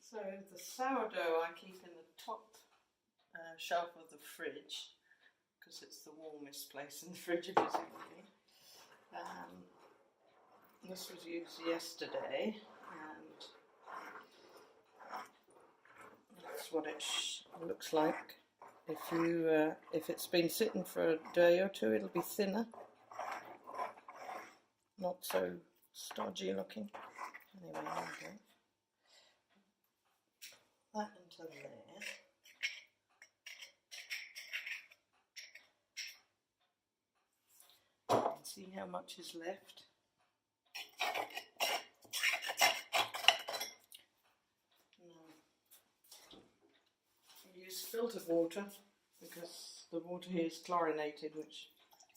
So the sourdough I keep in the top shelf of the fridge because it's the warmest place in the fridge, if you see what I mean. This was used yesterday, and that's what it looks like. If it's been sitting for a day or two, it'll be thinner, not so stodgy looking. Anyway, there we go. That into there. You can see how much is left. I use filtered water because the water here is chlorinated, which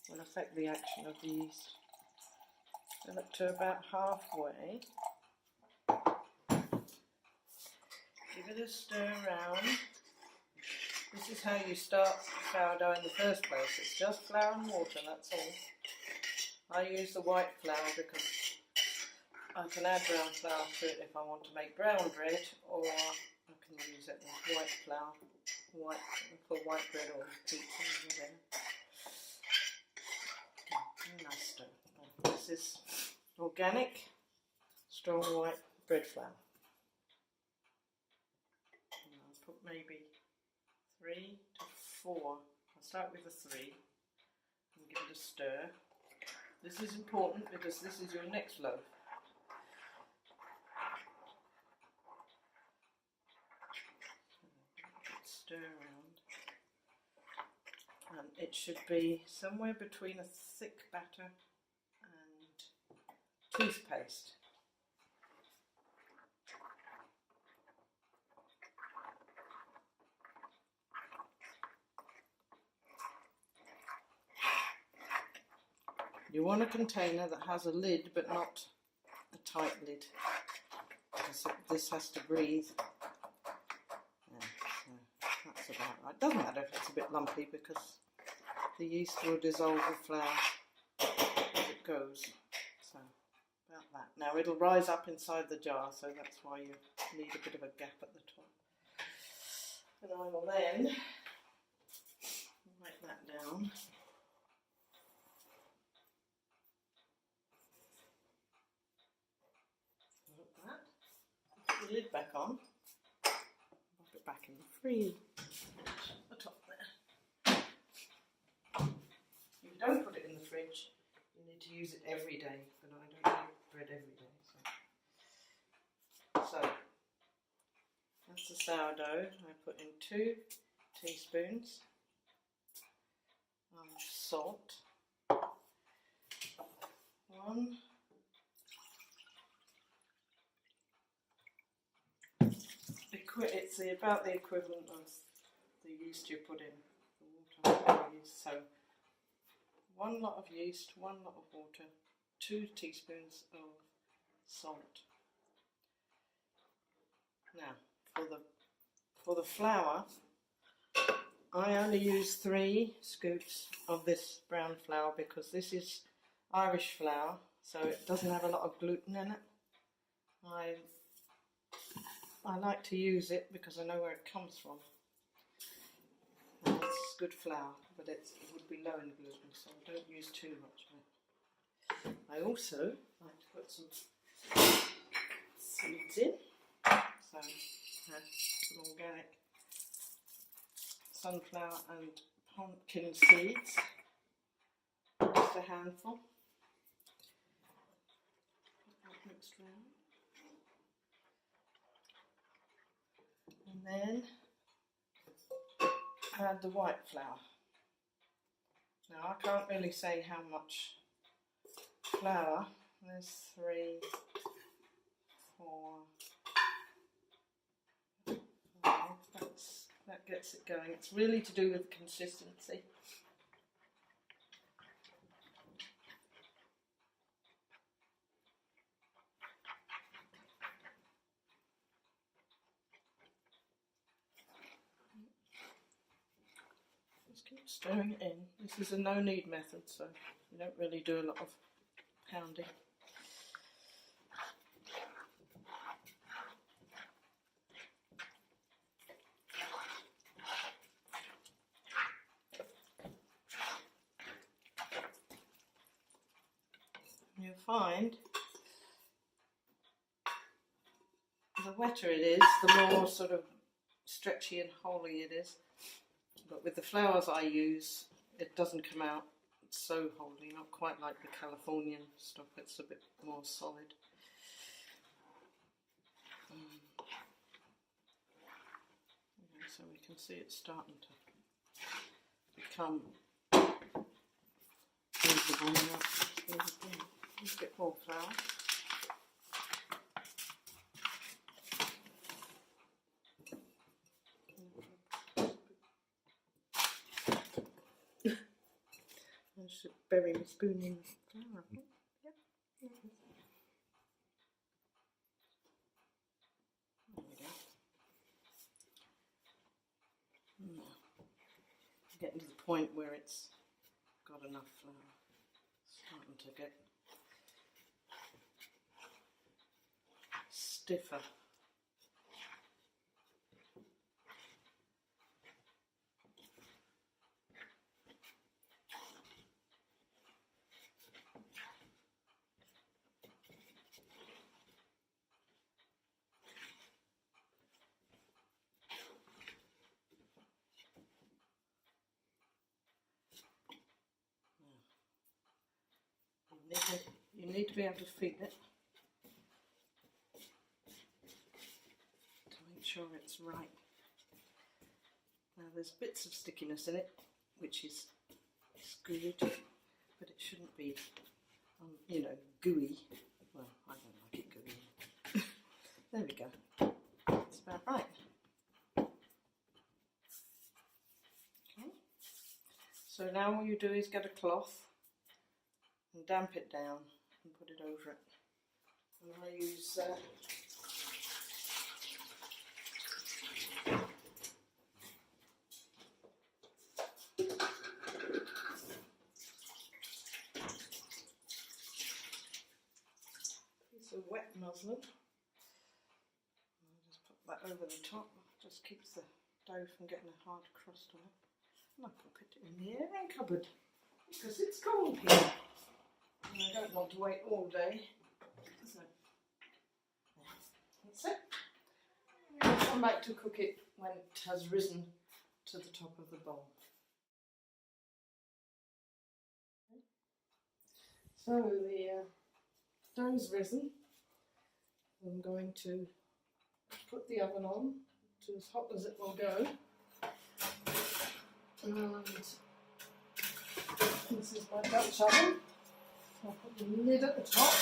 will affect the action of the yeast. Fill it to about halfway. Give it a stir around. This is how you start sourdough in the first place. It's just flour and water, that's all. I use the white flour because I can add brown flour to it if I want to make brown bread, or I can use it with white flour, for white bread or pizza or whatever. Okay, nice stir. This is organic, strong white bread flour. I'll put maybe 3 to 4. I'll start with a 3 and give it a stir. This is important because this is your next loaf. Stir around, and it should be somewhere between a thick batter and toothpaste. You want a container that has a lid but not a tight lid, because this has to breathe. Yeah, so that's about right. It doesn't matter if it's a bit lumpy because the yeast will dissolve the flour as it goes. So about that. Now it'll rise up inside the jar, so that's why you need a bit of a gap at the top. And I will then write that down. The lid back on, pop it back in the fridge, the top there. If you don't put it in the fridge, you need to use it every day, but I don't eat bread every day. So that's the sourdough. I put in 2 teaspoons of salt, 1 it's about the equivalent of the yeast you put in, the water you use. So 1 lot of yeast, 1 lot of water, 2 teaspoons of salt. Now for the flour, I only use 3 scoops of this brown flour because this is Irish flour, so it doesn't have a lot of gluten in it. I like to use it because I know where it comes from. And it's good flour, but it would be low in gluten, so I don't use too much of it. I also like to put some seeds in, so I have some organic sunflower and pumpkin seeds, just a handful. Put that mixed round. And then add the white flour. Now I can't really say how much flour. There's 3, 4, 5. That gets it going. It's really to do with consistency. Keep stirring it in. This is a no-knead method, so you don't really do a lot of pounding. you'll find the wetter it is, the more sort of stretchy and holy it is. But with the flours I use, it doesn't come out so holy, not quite like the Californian stuff, it's a bit more solid. So we can see it's starting to become visible now. A bit more flour. I should bury my spoon in the flour. Yep. There we go. Now, getting to the point where it's got enough flour. Starting to get stiffer. You need to be able to feel it to make sure it's right. Now there's bits of stickiness in it, which is good, but it shouldn't be, you know, gooey. Well, I don't like it gooey. There we go. It's about right. Okay. So now all you do is get a cloth and damp it down and put it over it. And I use piece of wet muslin. I'll just put that over the top. Just keeps the dough from getting a hard crust on it. And I'll pop it in the airing cupboard because it's cold here. And I don't want to wait all day, so that's it. I'll come back to cook it when it has risen to the top of the bowl. So the dough's risen. I'm going to put the oven on to as hot as it will go. And this is my Dutch oven. I'll put the lid at the top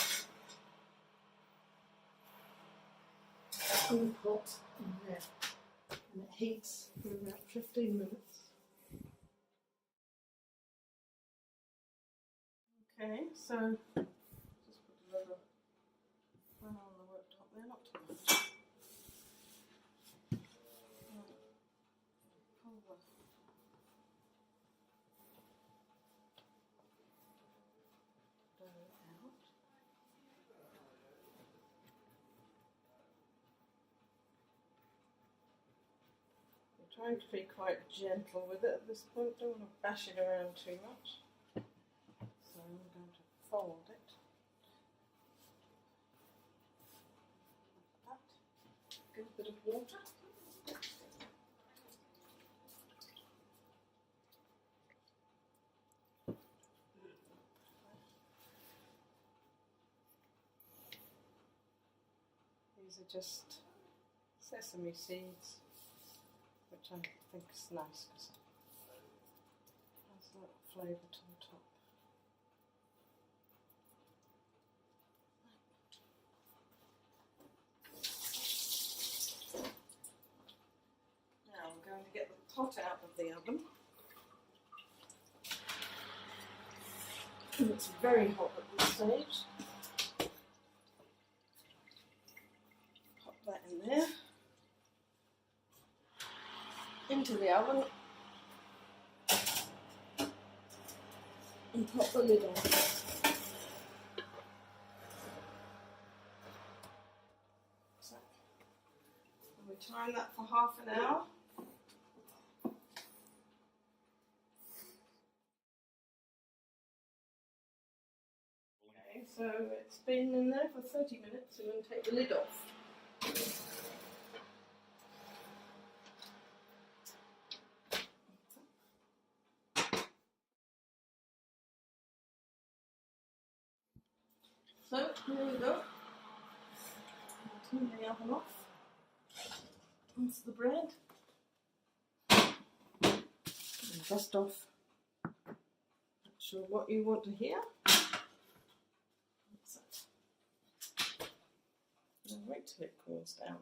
and the pot in there, and it heats for about 15 minutes. Okay, so just put a little flour on the worktop there, not too much. Pull the trying to be quite gentle with it at this point, don't want to bash it around too much. So I'm going to fold it. Like that. Give a bit of water. These are just sesame seeds, which I think is nice because it has a little flavour to the top. Now I'm going to get the pot out of the oven. And it's very hot at this stage. Pop that in there. Into the oven and pop the lid on. So we time that for half an hour. Okay, so So it's been in there for 30 minutes. I'm going to take the lid off. So here we go. Turn the oven off. Onto the bread. And dust off. Not sure what you want to hear. Wait till it cools down.